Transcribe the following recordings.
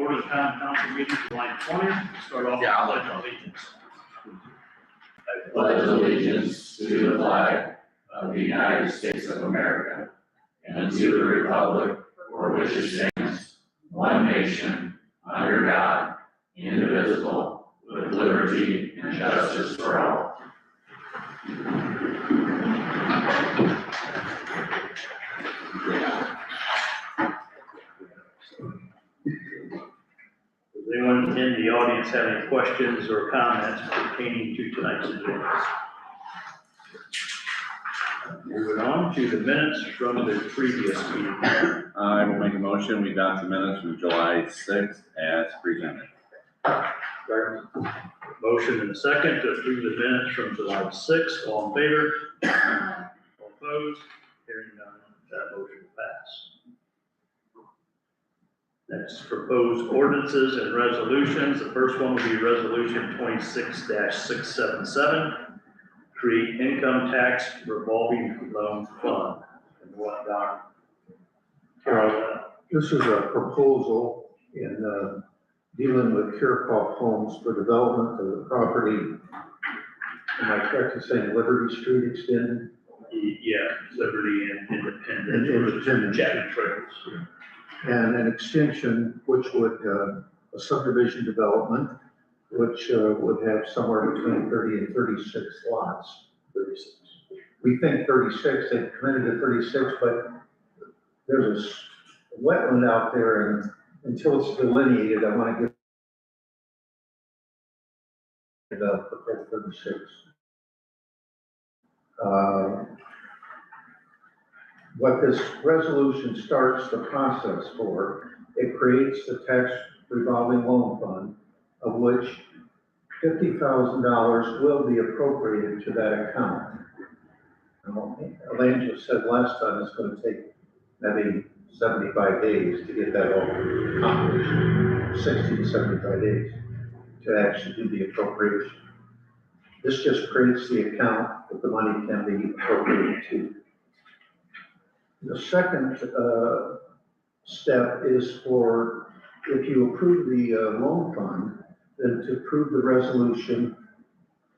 order the town council meeting July 20th. Start off with Yeah, I'll pledge let of you. allegiance. I pledge allegiance to the flag of the United States of America and to the republic for which it stands, one nation, under God, indivisible, with liberty and justice for all. Does anyone in the audience have any questions or comments pertaining to tonight's agenda? Moving on to the minutes from the previous meeting. I will make a motion, we adopt the minutes from July 6th as presented. Motion and a second to approve the minutes from July 6th. All in favor? All opposed? Hearing none, that motion passed. Next, proposed ordinances and resolutions. The first one will be resolution 26-677. Create income tax revolving loan fund. And what, Don? This is a proposal in dealing with Kirchhoff Homes for development of the property. Am I correct in saying Liberty Street extended? Yeah, Liberty and Independent. Independent. Jack Trails. And an extension which would, a subdivision development, which would have somewhere between 30 and 36 lots. 36. We think 36, they've committed to 36, but there's a wetland out there, and until it's delineated, I want to give it up for 36. What this resolution starts the process for, it creates the tax revolving loan fund, of which $50,000 will be appropriated to that account. Elaine just said last time it's going to take maybe 75 days to get that all accomplished, 60 to 75 days to actually do the appropriation. This just creates the account that the money can be appropriated to. The second step is for, if you approve the loan fund, then to approve the resolution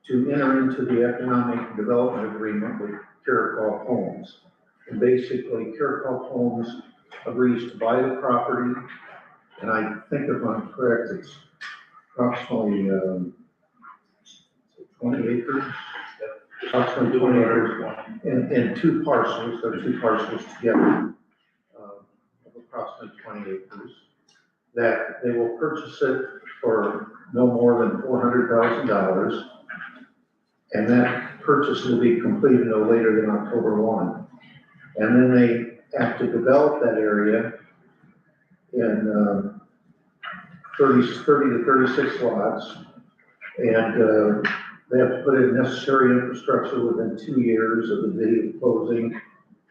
to enter into the economic development agreement with Kirchhoff Homes. And basically, Kirchhoff Homes agrees to buy the property, and I think if I'm correct, it's approximately 20 acres. Approximately 20 acres in two parcels. There are two parcels together of approximately 20 acres. That they will purchase it for no more than $400,000, and that purchase will be completed no later than October 1. And then they have to develop that area in 30 to 36 lots, and they have to put in necessary infrastructure within 2 years of the date of closing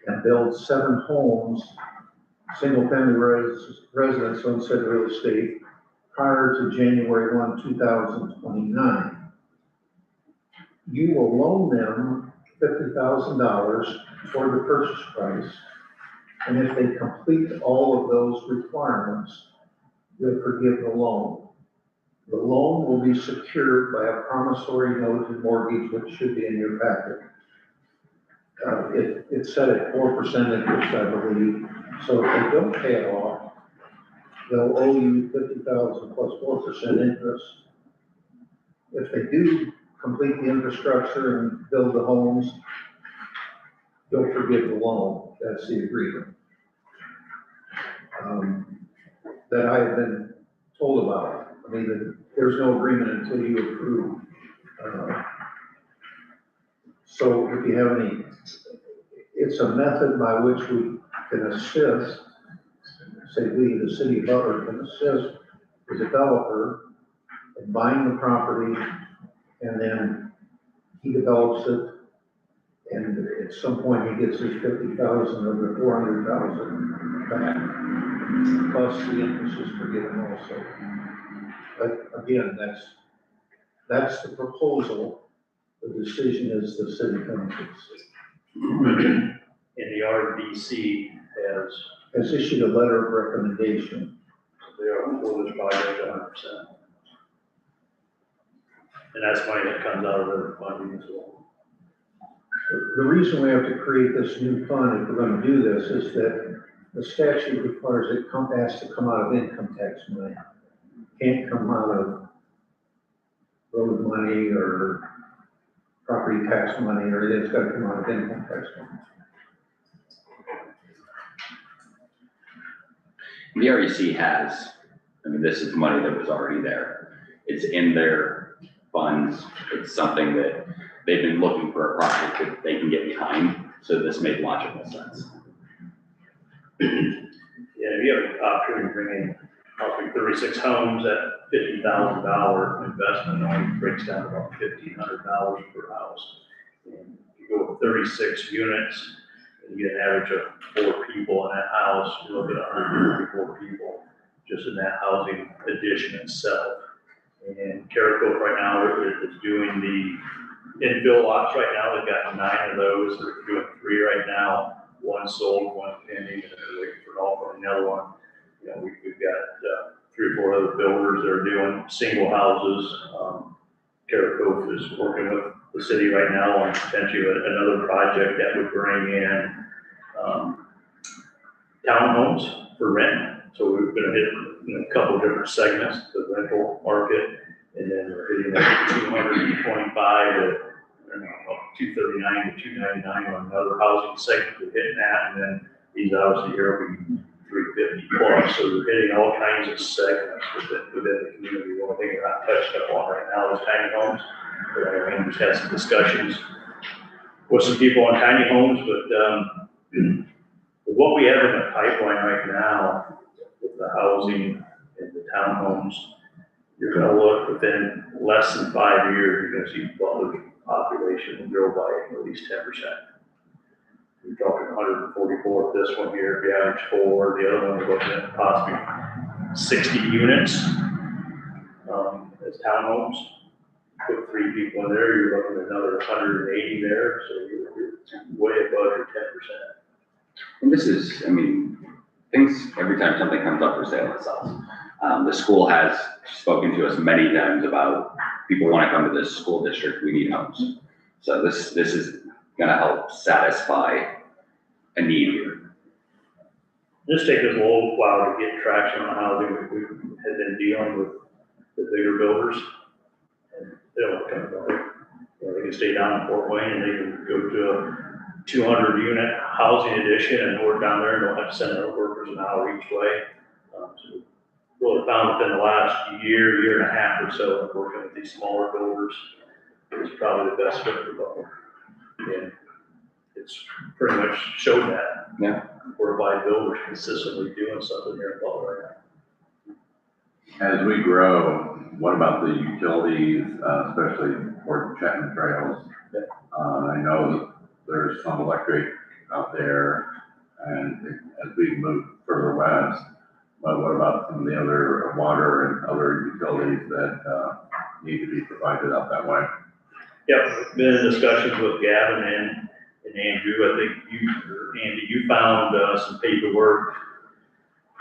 and build 7 homes, single-family residence on said real estate prior to January 1, 2029. You will loan them $50,000 for the purchase price, and if they complete all of those requirements, you'll forgive the loan. The loan will be secured by a promissory note and mortgage, which should be in your packet. It's set at 4% interest, I believe. So if they don't pay it off, they'll owe you $50,000 plus 4% interest. If they do complete the infrastructure and build the homes, you'll forgive the loan. That's the agreement that I have been told about. I mean, there's no agreement until you approve. So if you have any, it's a method by which we can assist, say we, the city of Butler, can assist the developer in buying the property, and then he develops it, and at some point he gets his 50,000 of the 400,000 back, plus the interest is forgiven also. But again, that's the proposal. The decision is the city council's. And the RDC has Has issued a letter of recommendation They are for this project 100%. And that's money that comes out of their funding as well. The reason we have to create this new fund, if we're gonna do this, is that the statute requires it has to come out of income tax money. Can't come out of road money or property tax money, or it's gotta come out of income tax money. The REC has, I mean, this is money that was already there. It's in their funds. It's something that they've been looking for a project that they can get behind. So this made logical sense. Yeah, you have an opportunity to bring in probably 36 homes at $50,000 investment, only breaks down to about $1,500 per house. And if you go with 36 units, and you get an average of 4 people in that house, you look at 134 people just in that housing addition itself. And Caracoke right now is doing the infill lots right now. They've got 9 of those. They're doing 3 right now. 1 sold, 1 pending, and they're waiting for an offer on another one. You know, we've got 3 or 4 other builders that are doing single houses. Caracoke is working with the city right now on potentially another project that would bring in townhomes for rent. So we're going to hit a couple of different segments, the rental market, and then we're hitting like 225 to 239 to 299 on another housing segment. We're hitting that, and then these obviously here will be 350 plus. So we're hitting all kinds of segments within the community. One thing we're not touching upon right now is tiny homes. We just had some discussions with some people on tiny homes, but with what we have in the pipeline right now with the housing and the townhomes, you're going to look within less than 5 years, you're going to see Butler population grow by at least 10%. We're talking 144 this one here, if you average 4, the other one we're looking at possibly 60 units as townhomes. Put 3 people in there, you're looking at another 180 there, so you're way above your 10%. And this is, I mean, things, every time something comes up for sale, it sells. The school has spoken to us many times about people want to come to this school district, we need homes. So this is going to help satisfy a need here. This takes us a little while to get traction on housing. We have been dealing with the bigger builders, and they don't want to come to Butler. You know, they can stay down in Fort Wayne and they can go to a 200 unit housing addition and work down there and don't have to send their workers an hour each way. So really found within the last year and a half or so of working with these smaller builders, it's probably the best fit for Butler. And it's pretty much showed that. Yeah. Whereby builders consistently doing something here in Butler right now. As we grow, what about the utilities, especially for Chapman Trails? I know that there's some electric out there, and as we move further west, but what about some of the other water and other utilities that need to be provided out that way? Yep, been in discussions with Gavin and Andrew. I think Andy, you found some paperwork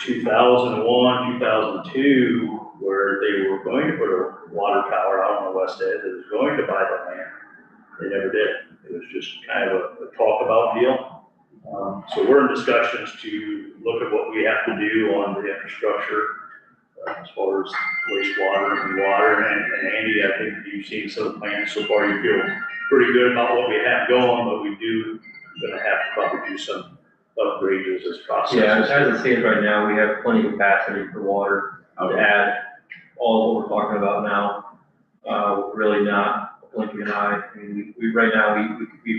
2001, 2002, where they were going to put a water tower out on the west edge. They was going to buy the land. They never did. It was just kind of a talk about deal. So we're in discussions to look at what we have to do on the infrastructure as far as wastewater and water. And Andy, I think you've seen some of the plans so far. You feel pretty good about what we have going, but we do gonna have to probably do some upgrades as this process. Yeah, as it stands right now, we have plenty of capacity for water to add all what we're talking about now. Really not blinking an eye. I mean, we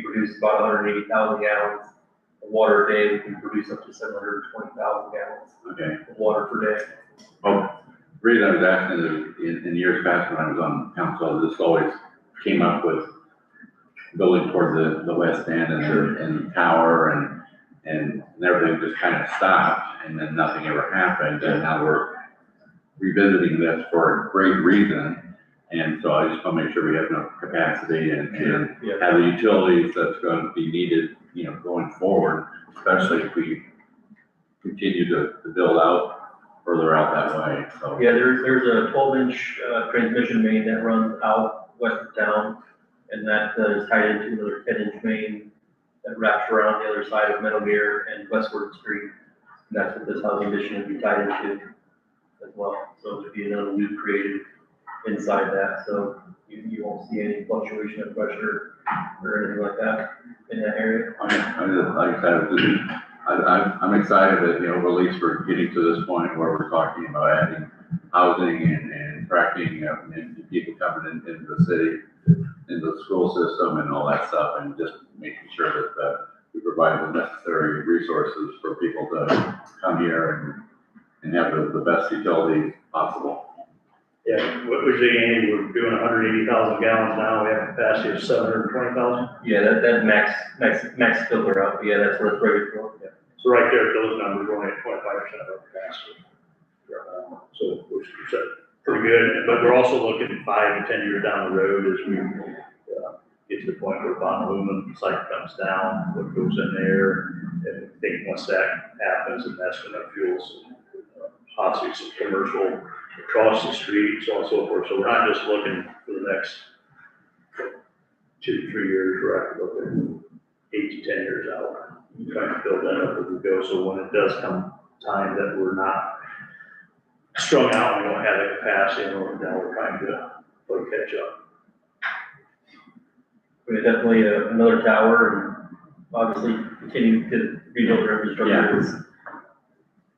produce about 180,000 gallons of water a day. We can produce up to 720,000 gallons of water per day. Well, the reason I was asking is in years past when I was on council, this always came up with building toward the west end and the tower and everything just kind of stopped and then nothing ever happened. And now we're revisiting this for a great reason. And so I just want to make sure we have enough capacity and have the utilities that's going to be needed, you know, going forward, especially if we continue to build out further out that way, so. Yeah, there's a 12-inch transmission main that runs out west of town, and that is tied into another 10-inch main that wraps around the other side of Meadowmere and Westward Street. And that's what this housing addition would be tied into as well. So there'd be another loop created inside that, so you won't see any fluctuation of pressure or anything like that in that area. I'm excited that, you know, at least we're getting to this point where we're talking about adding housing and attracting, and people coming into the city, into the school system and all that stuff, and just making sure that, we provide the necessary resources for people to come here and have the best utilities possible. Yeah, what was the, Andy, we're doing 180,000 gallons now, we have capacity of 720,000. Yeah, that max filter out, yeah, that's what it's rated for. Yeah. So right there, those numbers, we're only at 25% of our capacity. So we're pretty good, but we're also looking 5 to 10 years down the road as we get to the point where bond aluminum cycle comes down, what goes in there, and I think once that happens, and that's gonna fuel some, possibly some commercial across the street, so on and so forth. So we're not just looking for the next 2 to 3 years, we're looking 8 to 10 years out, trying to build that up as we go. So when it does come time that we're not strung out, and we don't have the capacity, and now we're trying to play catch up. I mean, definitely another tower, and obviously continue to rebuild our infrastructure is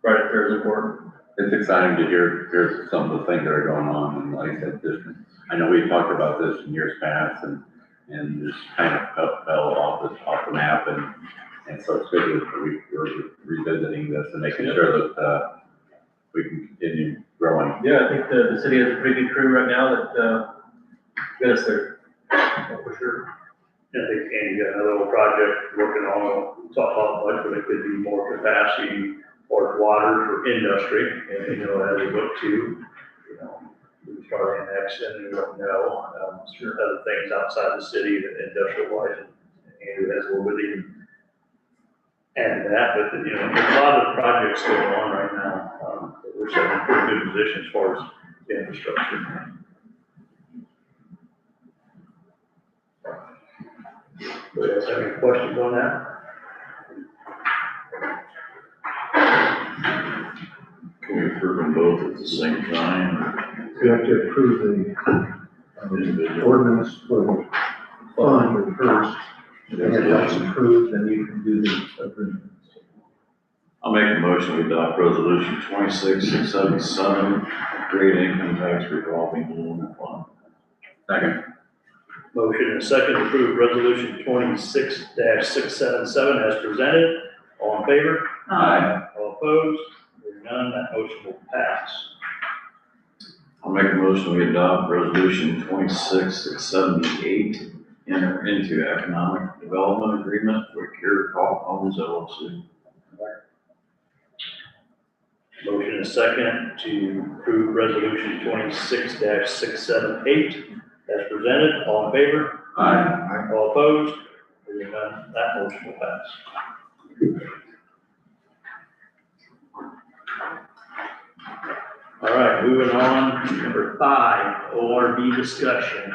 right up there is important. It's exciting to hear some of the things that are going on, and like I said, just, I know we talked about this in years past, and just kind of fell off the map, and so it's good that we're revisiting this and making sure that, we can continue growing. Yeah, I think the city has a pretty good crew right now that, got us there. For sure. I think Andy got another little project working on, talk about much, but it could be more capacity or water for industry, and, you know, as we look to, you know, we start annexing, we don't know, certain other things outside the city that industrial wise, and Andrew has a little bit even add to that, but, you know, there's a lot of projects going on right now, we're setting in pretty good position as far as the infrastructure. Do you guys have any questions on that? Can we approve them both at the same time? You have to approve the ordinance for the fund first, and if that's approved, then you can do the agreement. I'll make a motion to adopt resolution 26677, create income tax revolving loan fund. Second. Motion and a second to approve resolution 26-677 as presented. All in favor? Aye. All opposed? Hearing none, that motion will pass. I'll make a motion we adopt resolution 26678, enter into economic development agreement with Cure Homes LLC. Motion and a second to approve resolution 26-678 as presented. All in favor? Aye. All opposed? Hearing none, that motion will pass. All right, moving on, number 5, ORB discussion.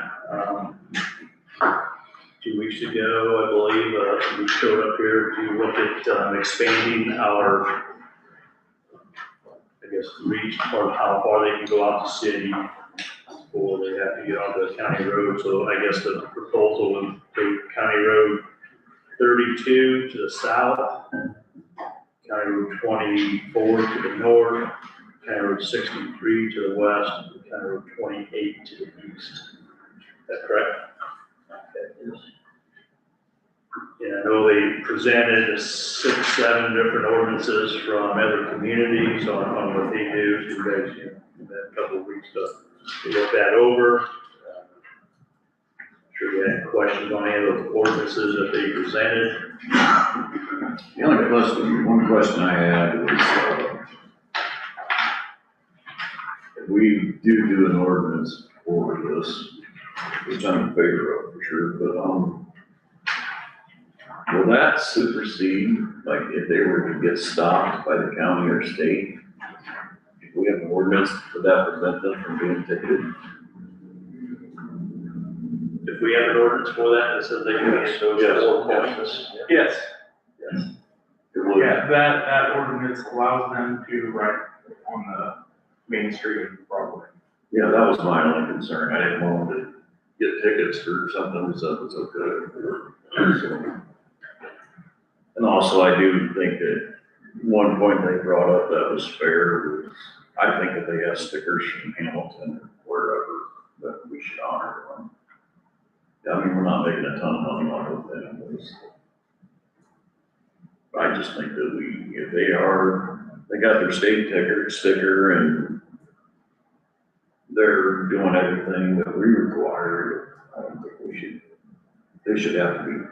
2 weeks ago, I believe, we showed up here to look at expanding our, I guess, reach or how far they can go out the city before they have to get onto the county road. So I guess the proposal would take County Road 32 to the south, County Road 24 to the north, County Road 63 to the west, and County Road 28 to the east. Is that correct? Okay. Yeah, I know they presented 6, 7 different ordinances from other communities on what they do. So you guys, you know, you've had a couple of weeks to look that over. Sure you had any questions on any of those ordinances that they presented? The only question, one question I had was, if we do an ordinance for this, which I'm in favor of for sure, but, will that supersede, like if they were to get stopped by the county or state? we have an ordinance for that prevent them from being ticketed. If we have an ordinance for that, that says they can get those Yes. four points. Yes, It would. yeah, that ordinance allows them to ride on the main street of Broadway. Yeah, that was my only concern. I didn't want them to get tickets for something that said was okay. And also, I do think that one point they brought up that was fair was, I think if they have stickers from Hamilton or wherever, that we should honor them. I mean, we're not making a ton of money off of them. I just think that if they got their state sticker and they're doing everything that we require, I don't think they should have to be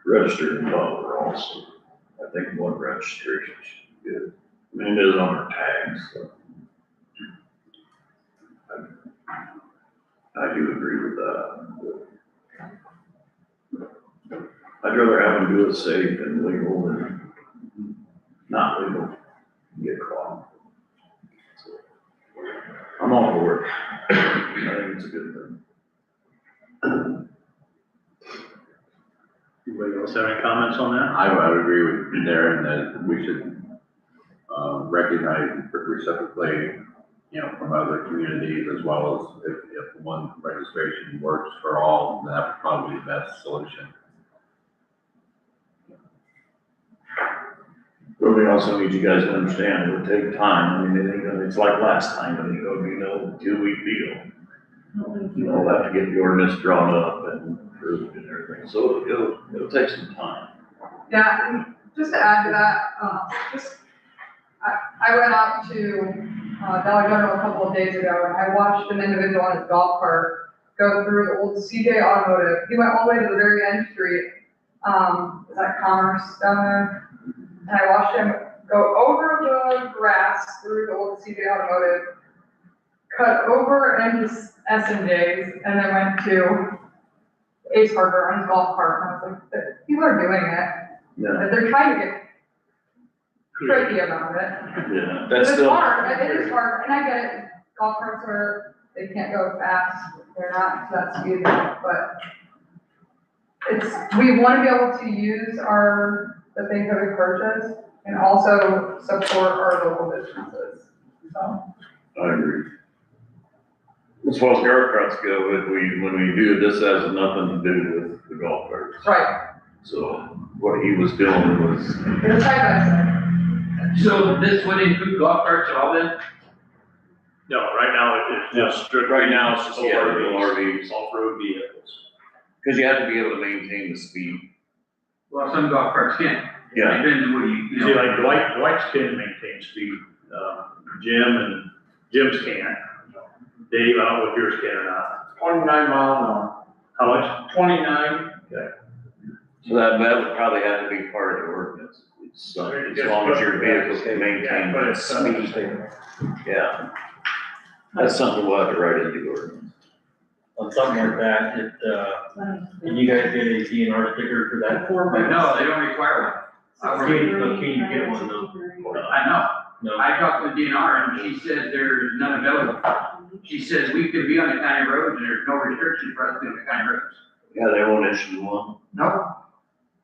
registered in Butler also. I think one registration should be good. I mean, it is on our tags, so. I do agree with that. I'd rather have them do it safe and legal than not legal, get caught. So, I'm all for it. I think it's a good thing. Anybody else have any comments on that? I would agree with Darren that we should, recognize reciprocally, from other communities as well as if one registration works for all, then that would probably be the best solution. But we also need you guys to understand, it would take time. I mean, it's like last time, when you go, 2-week deal. You'll have to get the ordinance drawn up and approved and everything, so it'll take some time. Yeah, and just to add to that, I went out to Dollar General a couple of days ago, and I watched an individual on his golf cart go through the old CJ Automotive. He went all the way to the very end street, is that Commerce down there? And I watched him go over the grass through the old CJ Automotive, cut over into S&J's, and then went to Ace Hardware on his golf cart. And I was like, people are doing it. Yeah, They're trying to get tricky about it. yeah, But that's it's still. hard, it is hard, and I get it, golf carts are, they can't go fast, they're not to that speed, but we wanna be able to use the things that we purchase and also support our local businesses, so. I agree. As far as golf carts go, when we do, this has nothing to do with the golf carts. Right, So what he was doing was, it's side by side. So this would include golf carts at all then? No, right now it's just strict. right now, it's just, yeah, RVs, off-road vehicles. because you have to be able to maintain the speed. Well, some golf carts can't. Yeah. Depends on what you See, know. like Dwight's can maintain speed, Jim's can't. Dave, I don't know if yours can or not. 29 mile an hour. How much? 29. So that would probably have to be part of the ordinance. As long as your vehicle can maintain But that it's speed. Yeah. That's something we'll have to write into the ordinance. On something like that, can you guys get a DNR sticker for that? But no, they don't require one. Can you get one though? I know. No. I talked to the DNR and she said there's none available. She says we could be on the county roads and there's no restriction for us to be on the county roads. Yeah, they won't issue one. No.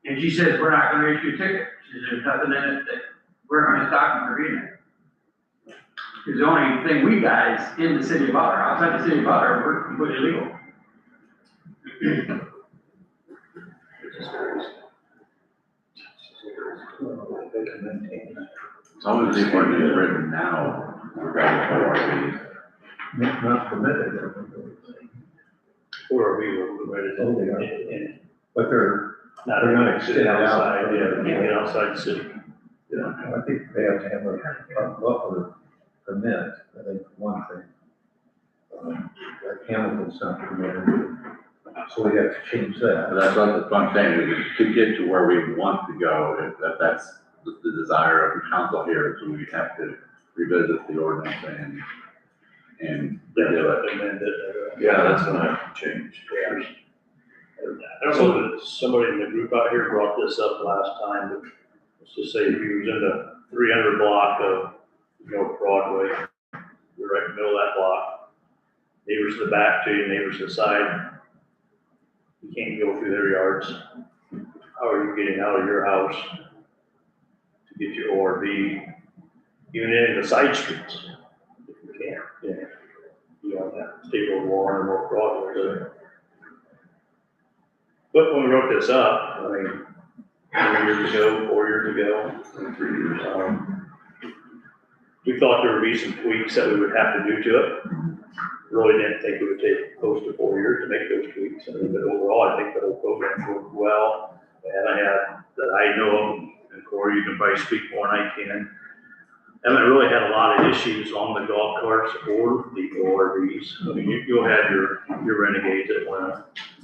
And she says, we're not gonna issue a ticket. She says, there's nothing in it that we're gonna stop them from being there. Because the only thing we got is in the city of Butler. Outside the city of Butler, we're completely legal. As long as the ordinance is written now, regarding Not permitted. Or we were ready Oh, they are. to, But they're not not extended out. outside, yeah, can't get outside the city. I think they have to have a Butler permit, I think, one thing. Like Hamilton's not permitted, so we have to change that. But that's what I'm saying, is to get to where we want to go, if that's the desire of the council here, so we have to revisit the ordinance and do it. Amend it. Yeah, that's gonna have to change. I don't know if somebody in the group out here brought this up last time, but let's just say if you was in the 300 block of Broadway. We're right in the middle of that block. Neighbors to the back to you, neighbors to the side. You can't go through their yards. How are you getting out of your house to get your ORV? Even in the side streets. You can't, yeah. You don't have State Road 1 or North Broadway. But when we wrote this up, I mean, 3 years ago, 4 years ago, 3 years, we thought there would be some tweaks that we would have to do to it. Really didn't think it would take close to 4 years to make those tweaks. I mean, but overall, I think the whole program worked well. And I had, that I know of, and Corey, you can probably speak more than I can. Haven't really had a lot of issues on the golf carts or the ORVs. I mean, you'll have your renegades that win.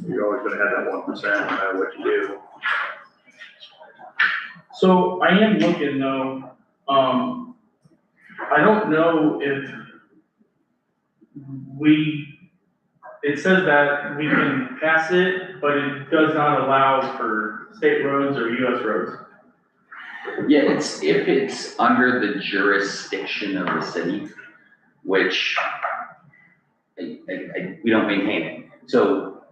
You're always gonna have that 1% no matter what you do. So I am looking though, I don't know if it says that we can pass it, but it does not allow for state roads or US roads. Yeah, if it's under the jurisdiction of the city, which we don't maintain it. So,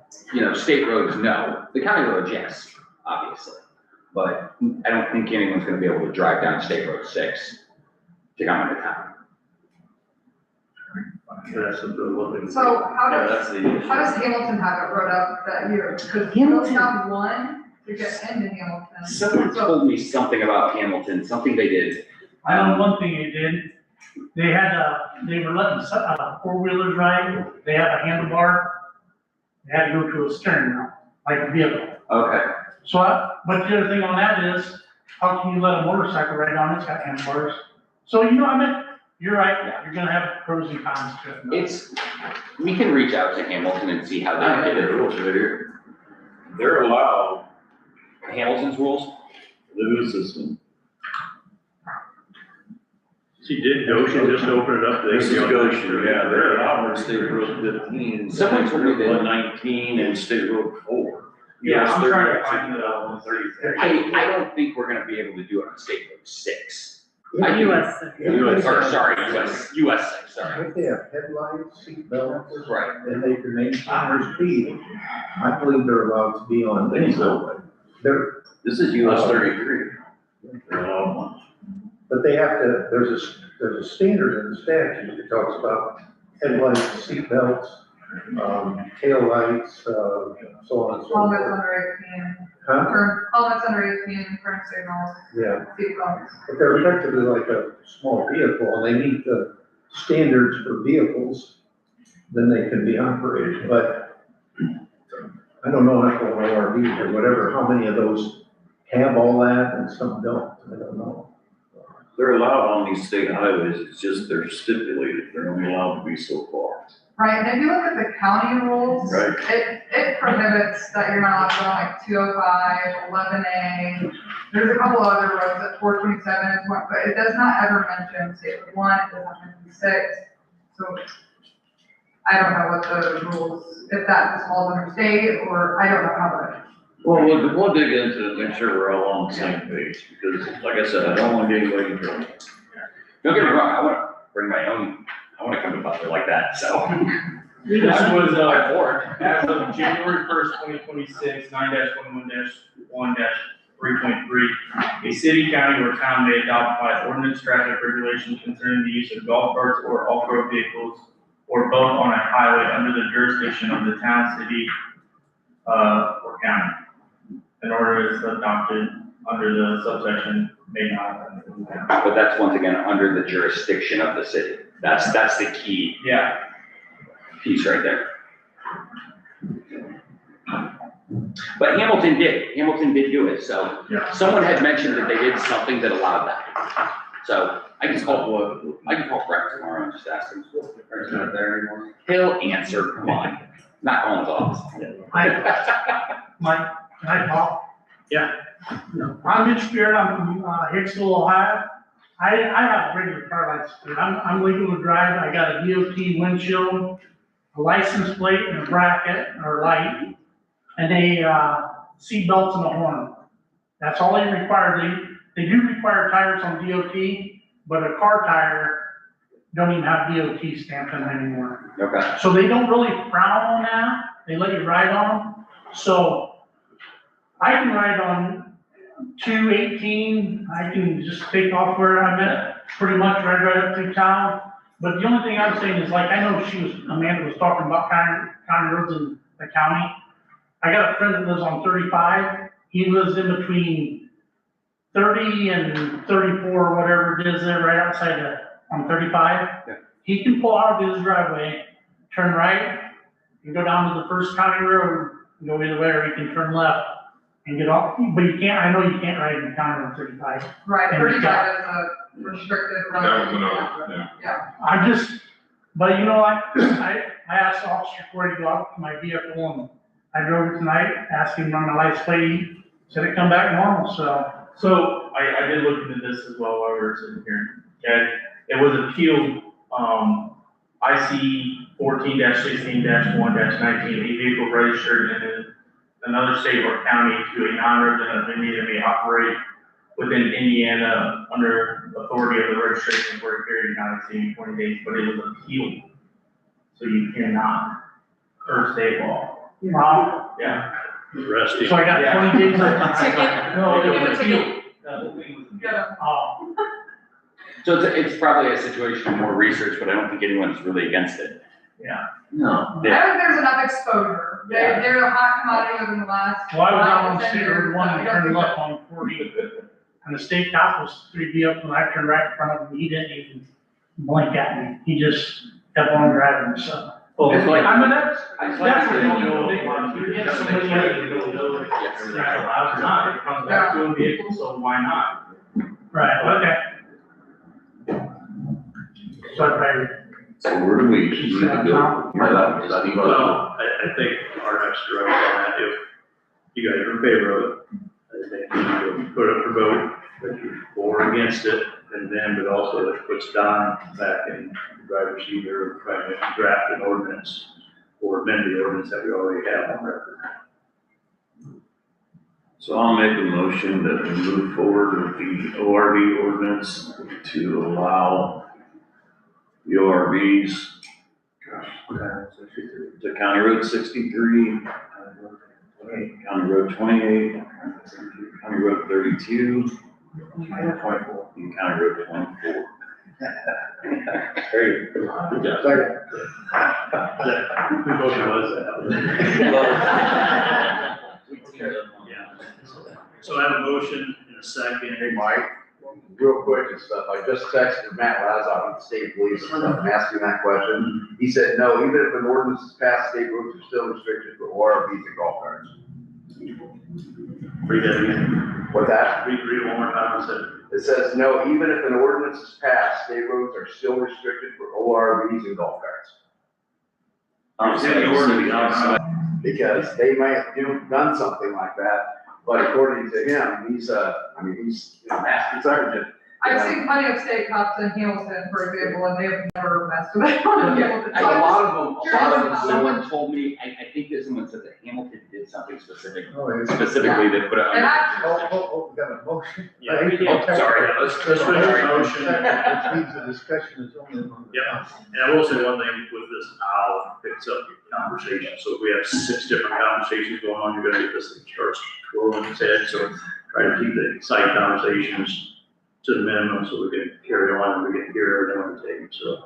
state roads, no. The county roads, yes, obviously. But I don't think anyone's gonna be able to drive down State Road 6 to come into town. That's what they're looking. So how Yeah, does, that's the issue. how does Hamilton have it wrote up that year? Because you Hamilton- don't have one to get into Hamilton. Someone told me something about Hamilton, something they did. I know one thing they did, they were letting four-wheelers ride, they have a handlebar, they had to go to a steering wheel, like a vehicle. Okay. So, but the other thing on that is, how can you let a motorcycle ride on, it's got handlebars? So, you're right, you're gonna have pros and cons to it. We can reach out to Hamilton and see how they did it. They're allowed Hamilton's rules? the new system. See, did Goshen just open it up? They This is can go- Goshen, yeah, they're allowed on State Road 15. Someone told me that- 119 and State Road 4. Yeah, I'm US trying to 30, find the 30. I don't think we're gonna be able to do it on State Road 6. US. Or sorry, US 6, sorry. If they have headlights, seat belts, Right. and they can maintain their speed, I believe they're allowed to be on any roadway. This is US 33. They're allowed one. But they have to, there's a standard in the statute that talks about headlights, seat belts, tail lights, so on and so Helmets forth. under 18, Huh? helmets under 18, turn signals, Yeah, seatbelts. but they're effectively like a small vehicle, and they meet the standards for vehicles, then they can be operated, but I don't know enough about ORVs or whatever, how many of those have all that and some don't, I don't know. They're allowed on these state highways, it's just they're stipulated, they're only allowed to be so far. Right, and if you look at the county rules, Right. it prohibits that you're not allowed to go on like 205, 11A. There's a couple other roads at 427 is one, but it does not ever mention state road 1, it doesn't mention 6. So I don't know what the rules, if that just falls under state, or I don't know how that. Well, we'll dig into it, make sure we're all on the same page, because like I said, I don't want to get anybody in trouble. Don't get me wrong, I wanna bring my own, I wanna come to Butler like that, so. This was, I'm for it. as of January 1st, 2026, 9-11-1-3.3, a city, county, or town may adopt by ordinance traffic regulations concerning the use of golf carts or off-road vehicles or both on a highway under the jurisdiction of the town, city, or county. In order it's adopted under the subsection may not. But that's once again, under the jurisdiction of the city. That's the key Yeah, piece right there. But Hamilton did do it, so Yeah. someone had mentioned that they did something that allowed that. So I can call Brett tomorrow and just ask him. Brett's not there anymore. He'll answer, come on, not calling his office. Mike, can I talk? Yeah. I'm Mitch Beard, I'm from Hicksville, Ohio. I have a regular car license, I'm legal to drive, I got a DOT windshield, a license plate and a bracket or light, and a seat belts and a horn. That's all they require, they do require tires on DOT, but a car tire don't even have DOT stamp in them anymore. Okay. So they don't really frown on that, they let you ride on them. So I can ride on 218, I can just take off where I'm at, pretty much right up through town. But the only thing I'm saying is like, I know Amanda was talking about county roads in the county. I got a friend that lives on 35, he lives in between 30 and 34, or whatever it is there, right outside on 35. Yeah. He can pull out of his driveway, turn right, and go down to the first county road, and go either way, or he can turn left and get off, but you can't, I know you can't ride in county road 35. Right, And 35 is a restricted road. That was another, yeah. Yeah. I just, but you know, I asked the officer before he go out to my vehicle, and I drove it tonight, asked him to run my license plate, said it come back normal, so. So I did look into this as well while we were sitting here. Okay, it was appealed, IC 14-16-1-19, a vehicle registered in another state or county to a non-resident of Indiana may operate within Indiana under authority of the registration for a period not exceeding 20 days, but it was appealed. So you cannot, per state law. Wow. Yeah. Rusty. So I got 20 days. No, Give it him a was ticket. appealed. The whole thing was appealed. Yeah. Oh, So it's probably a situation of more research, but I don't think anyone's really against it. Yeah. No. I don't think there's enough exposure. They're a hot commodity within the last. well, I was out 5 on to 10 State years. Road 1 I and don't turned think left on 40, and the state cop was 3 vehicles, and I turned right in front of him, he didn't even blink at me, he just kept on driving, so. Well, It's like- I mean, that's It's the like- thing, you know, you get somebody that you don't know if Yes. it's allowed or not, it comes back to a vehicle, so why not? right, okay. So I, So where do we need to go? Well, I think our next direction on that, if you guys are in favor of it, I think you should put it for vote, that you're for or against it, and then, but also it puts Don back in the driver's seat or trying to draft an ordinance or amend the ordinance that we already have on record. So I'll make a motion that we move forward with the ORV ordinance to allow the ORVs. To County Road 63, County Road 28, County Road 32, and County Road 24. Very good. Good job. Second. Whose motion was that? Yeah. So I have a motion in a second. Hey, Mike, real quick and stuff, I just texted Matt when I was out with the state police and stuff, and asked him that question. He said, no, even if an ordinance is passed, state roads are still restricted for ORVs and golf carts. Read that again. What's that? Read it one more time. I said, It says, no, even if an ordinance is passed, state roads are still restricted for ORVs and golf carts. Because they might have done something like that, but according to him, he's master sergeant. I've seen plenty of state cops in Hamilton, for example, and they've never messed with it. A lot of them. Someone told me, I think that someone said that Hamilton did something specific, Oh, it's- specifically that put it And under. we got a motion. yeah. Oh, sorry, Let's finish the motion. Which means the discussion is only on. Yeah, and I will say one thing with this, owl picks up your conversation, so if we have 6 different conversations going on, you're gonna get this thing starts twirling its head, so try to keep the side conversations to the minimum, so we can carry on, and we can hear everyone take, so.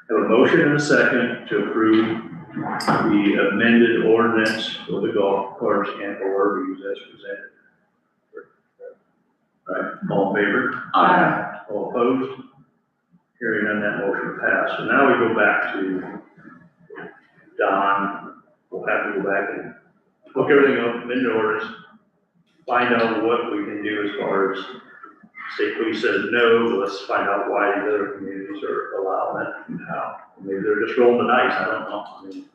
I have a motion and a second to approve the amended ordinance for the golf carts and ORVs as presented. All right, all in favor? All opposed? Hearing none, that motion passed. So now we go back to Don. We'll have to go back and look everything up, amend the orders, find out what we can do as far as state police says no, let's find out why the other communities are allowing it and how. Maybe they're just rolling the dice, I don't know. I mean,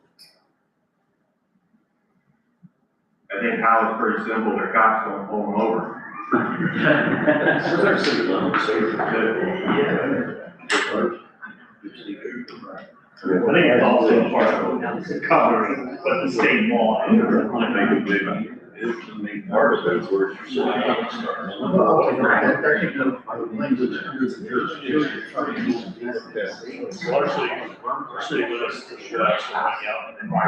I think how it's pretty simple, the cops don't pull them over. Where's our city limit, so it's I think it's also part of covering what the state law is. is the main part of it, where it's so. Largely, city limits, the stress, running out and all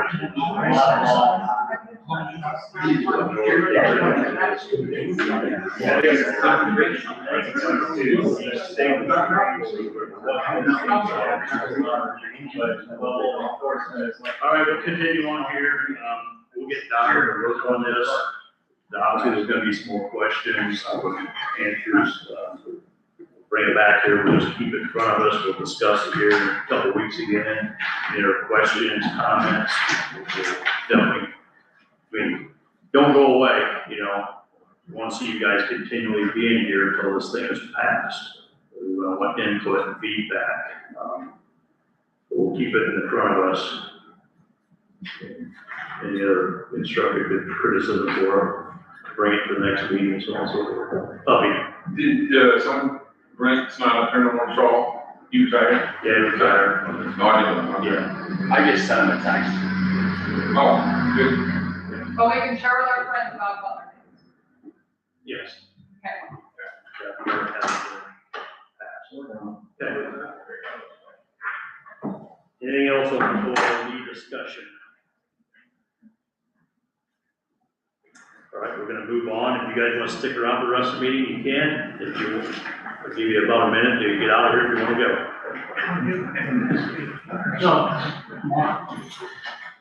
right, we'll continue on here. We'll get Dyer to work on this. Obviously, there's gonna be some more questions, answers. Bring it back here, we'll just keep it in front of us, we'll discuss it here in a couple of weeks again. Any other questions, comments? Definitely, I mean, don't go away, you know. We want to see you guys continually being here until this thing is passed. We want input and feedback. We'll keep it in the front of us. Any other constructive criticism for bring it to the next meeting, so on and so forth. Did, someone, Brent's not turn on Shaw, you retired? Yeah, you're tired. No, I didn't. Yeah. I just sent him a text. Oh, good. But we can share with our friends about Butler. Yes. Okay. Anything else on the board discussion? All right, we're gonna move on. If you guys want to stick around for the rest of the meeting, you can. If you, I'll give you about a minute to get out of here if you want to go. So, come on.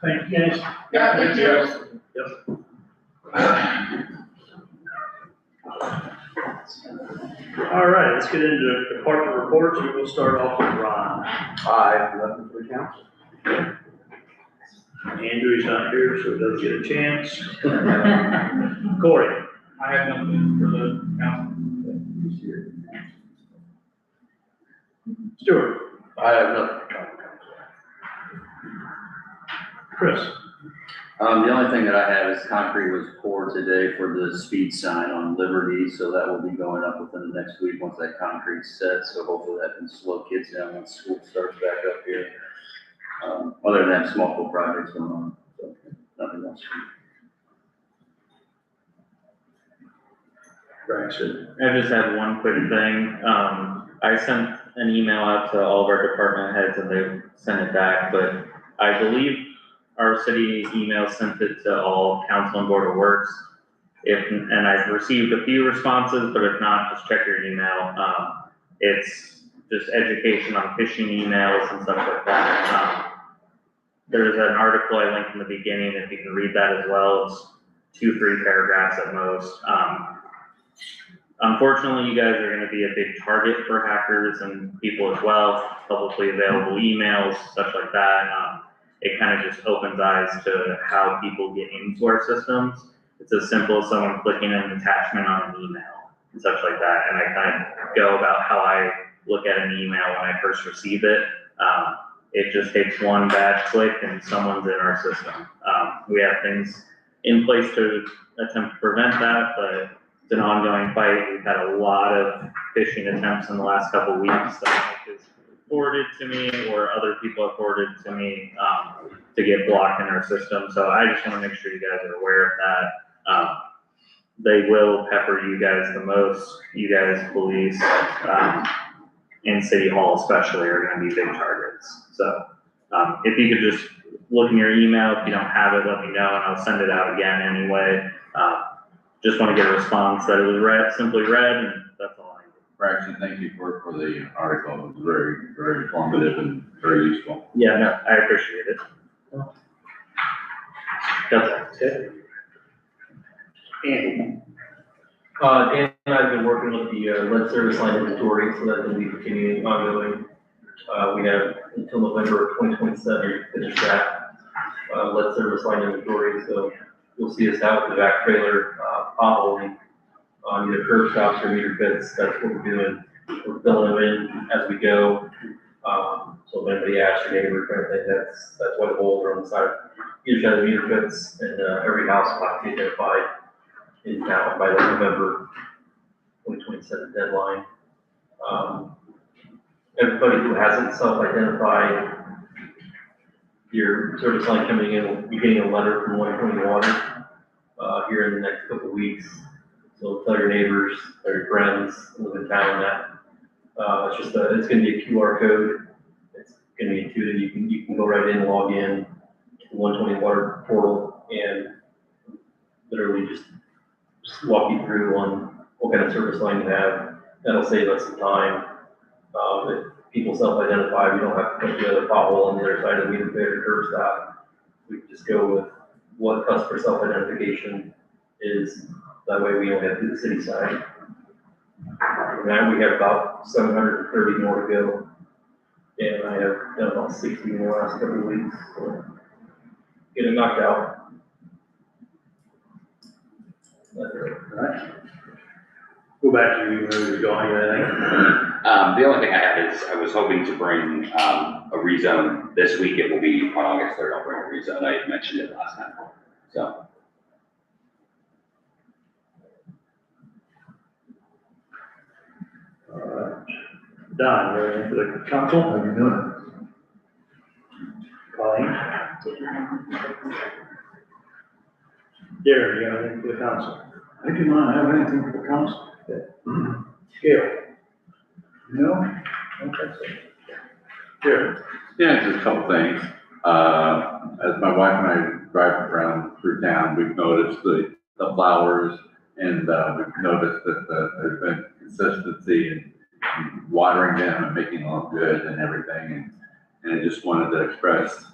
Thank you guys. Yeah, thank you. All right, let's get into department reports. We'll start off with Ron. Hi, nothing for the council. Andrew's not here, so he doesn't get a chance. Corey. I have nothing for the council. Stuart. I have nothing. Chris. The only thing that I have is concrete was poured today for the speed sign on Liberty, so that will be going up within the next week once that concrete's set, so hopefully that can slow kids down once school starts back up here. Other than that, small little projects going on, so nothing else. I just had one quick thing. I sent an email out to all of our department heads and they sent it back, but I believe our city email sent it to all council and board of works. And I've received a few responses, but if not, just check your email. It's just education on phishing emails and stuff like that. There's an article I linked in the beginning, if you can read that as well. It's 2-3 paragraphs at most. Unfortunately, you guys are gonna be a big target for hackers and people as well, publicly available emails, stuff like that. It kind of just opens eyes to how people get into our systems. It's as simple as someone clicking an attachment on an email and such like that. And I kind of go about how I look at an email when I first receive it. It just takes one bad click and someone's in our system. We have things in place to attempt to prevent that, but it's an ongoing fight. We've had a lot of phishing attempts in the last couple of weeks that is forwarded to me or other people have forwarded to me to get blocked in our system. So I just want to make sure you guys are aware of that. They will pepper you guys the most. You guys, police, in City Hall especially, are going to be big targets. So if you could just look in your email, if you don't have it, let me know and I'll send it out again anyway. Just want to get a response that it was read, simply read, and that's all I need. Braxton, thank you for the article. It was very, very informative and very useful. Yeah, no, I appreciate it. That's it. Andy. Dan and I have been working with the lead service line inventory, so that will be continuing ongoing. We have until November of 2027 to finish that lead service line inventory, so you'll see us out with the back trailer potholing on either curb stops or meter pits. That's what we're doing. We're filling them in as we go. So if anybody asks your neighbor or anything, that's why the holes are on the side. Each of the meter pits, and every house will have to be identified in town by the November 2027 deadline. Everybody who hasn't self-identified, your service line coming in, will be getting a letter from 120 Water. here in the next couple of weeks. So tell your neighbors, tell your friends, who live in town that, it's gonna be a QR code. It's gonna be intuitive, you can go right in, log in to the 120 water portal and literally just walk you through on what kind of service line you have. That'll save us some time. If people self-identify, we don't have to put the other pothole on the other side of the meter pit or curb stop. We can just go with what customer self-identification is. That way we only have to do the city side. Now we have about 730 more to go. And I have done about 60 in the last couple of weeks. So get it knocked out. That's it. All right. Go back to you, where you're going, I think. The only thing I have is I was hoping to bring a rezone this week. It will be on August 3rd. I'll bring a rezone. I mentioned it last time. So. All right. Don, you're in for the council? How you doing? Colleen? Darren, you have anything for the council? I do not have anything for the council. Gail? No? Okay. Darren? Yeah, just a couple things. As my wife and I drive around through town, we've noticed the flowers, and we've noticed that there's been consistency in watering them and making them look good and everything. And I just wanted to express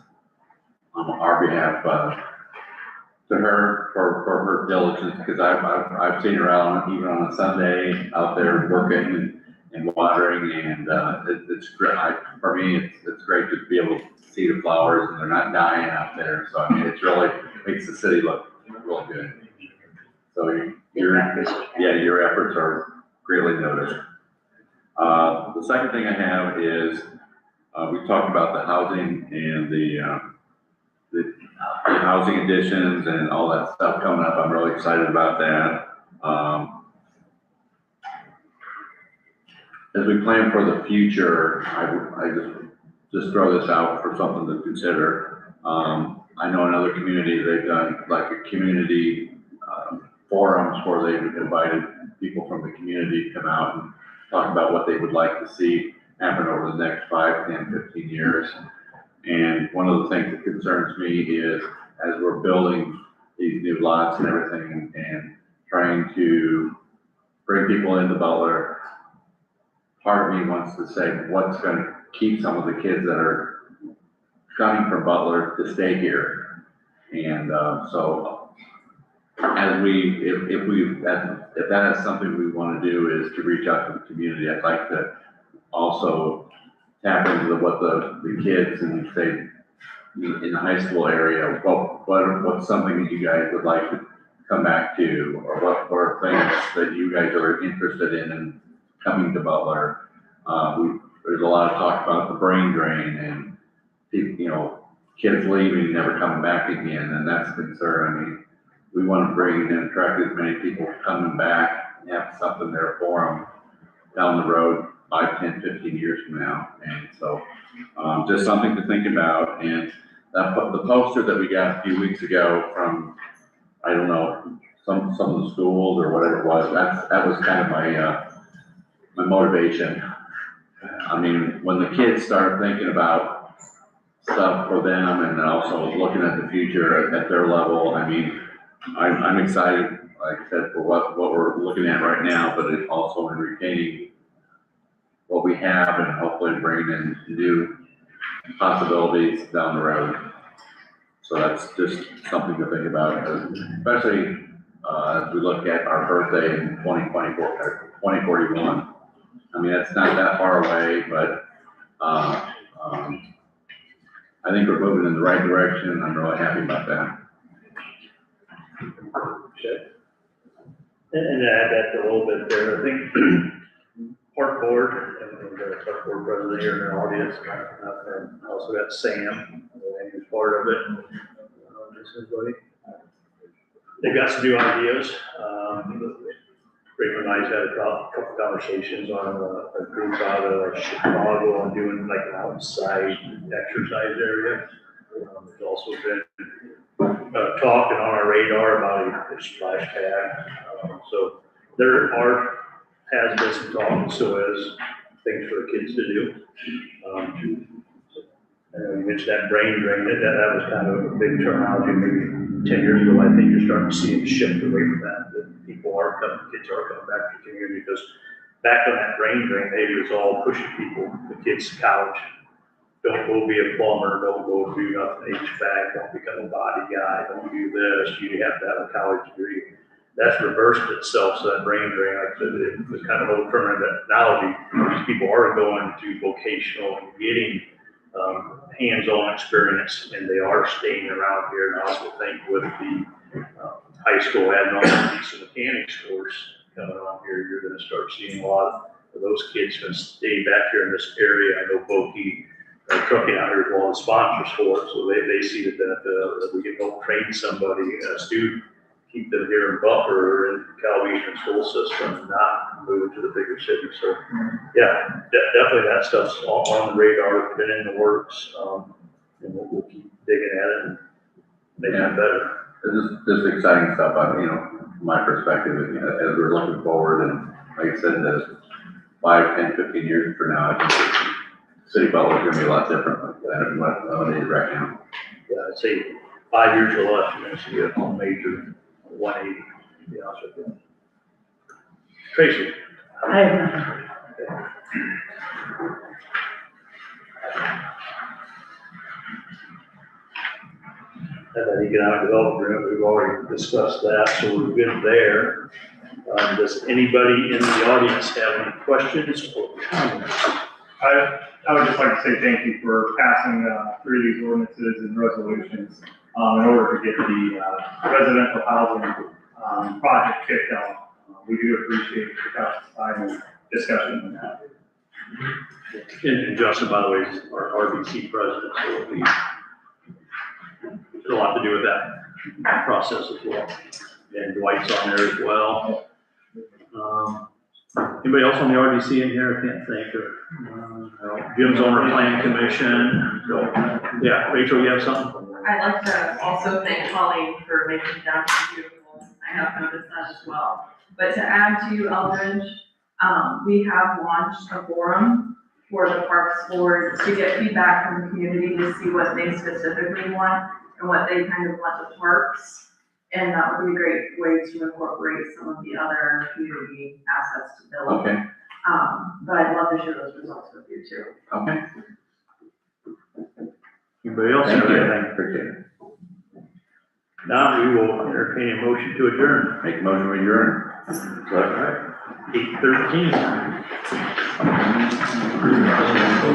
on our behalf to her for her diligence, because I've seen her out even on a Sunday out there working and watering, and it's great. For me, it's great to be able to see the flowers and they're not dying out there. So I mean, it's really makes the city look real good. So your efforts are greatly noticed. The second thing I have is we talked about the housing and the housing additions and all that stuff coming up. I'm really excited about that. As we plan for the future, I just throw this out for something to consider. I know in other communities, they've done like a community forums where they've invited people from the community to come out and talk about what they would like to see happen over the next 5, 10, 15 years. And one of the things that concerns me is as we're building these new lots and everything and trying to bring people into Butler, part of me wants to say what's going to keep some of the kids that are coming from Butler to stay here. And so as if that is something we want to do is to reach out to the community, I'd like to also tap into what the kids and say in the high school area, what's something that you guys would like to come back to, or what are things that you guys are interested in coming to Butler. There's a lot of talk about the brain drain and kids leaving and never coming back again, and that's a concern. I mean, we want to bring and attract as many people coming back and have something there for them down the road 5, 10, 15 years from now. And so just something to think about. And the poster that we got a few weeks ago from, I don't know, some of the schools or whatever it was, that was kind of my motivation. I mean, when the kids start thinking about stuff for them and also looking at the future at their level, I mean, I'm excited, like I said, for what we're looking at right now, but it's also in retaining what we have and hopefully bringing in new possibilities down the road. So that's just something to think about, especially as we look at our birthday in 2041. I mean, it's not that far away, but I think we're moving in the right direction, and I'm really happy about that. Okay. And to add that a little bit there, I think park board, and the park board president here in the audience, and also got Sam, who's part of it. They've got some new ideas. Rick and I had a couple conversations on a group out of Chicago on doing like an outside exercise area. There's also been talking on our radar radar about a splash pad. So there has been some talk, so as things for the kids to do. You mentioned that brain drain, that was kind of a big terminology maybe 10 years ago. I think you're starting to see a shift away from that people are coming, kids are coming back to the community, because back on that brain drain, maybe it was all pushing people, the kids to college. Don't go be a plumber, don't go do nothing HVAC, don't become a body guy, don't do this, you have to have a college degree. That's reversed itself, so that brain drain, like I said, it was kind of old terminology. These people are going to vocational and getting hands-on experience, and they are staying around here. And I also think with the high school adding on the diesel mechanics course coming on here, you're gonna start seeing a lot of those kids gonna stay back here in this area. I know Bokie trucking out here is one of the sponsors for it, so they see the benefit of it, that we can help train somebody, a student, keep them here in Butler or in Cal Eastern school system, and not move to the bigger city. So, yeah, definitely that stuff's on the radar, been in the works, and we'll keep digging at it and making it better. This is exciting stuff, from my perspective, as we're looking forward, and like I said, the 5, 10, 15 years from now, I think City of Butler is gonna be a lot different than what it is right now. Yeah, I'd say 5 years or less, you're gonna see a major 180, to be honest with you. Tracy? I have nothing. And then economic development agreement, we've already discussed that, so we're good there. Does anybody in the audience have any questions or comments? I would just like to say thank you for passing through these ordinances and resolutions in order to get the residential housing project kicked off. We do appreciate your time and discussion on that. And Justin, by the way, is our RBC president, so it'll be a lot to do with that process as well. And Dwight's on there as well. Anybody else on the RDC in here? I can't think of. Jim's on our planning commission. So, yeah, Rachel, you have something? I'd like to also thank Holly for making downtown beautiful. I have noticed that as well. But to add to Eldridge, we have launched a forum for the Parks Board to get feedback from the community to see what they specifically want and what they kind of want the parks. And that would be a great way to incorporate some of the other community assets to build. Okay. But I'd love to share those results with you too. Okay. Anybody else? Thank you. Anything? Appreciate it. Now we will entertain a motion to adjourn. Make a motion to adjourn. All right, 8:13.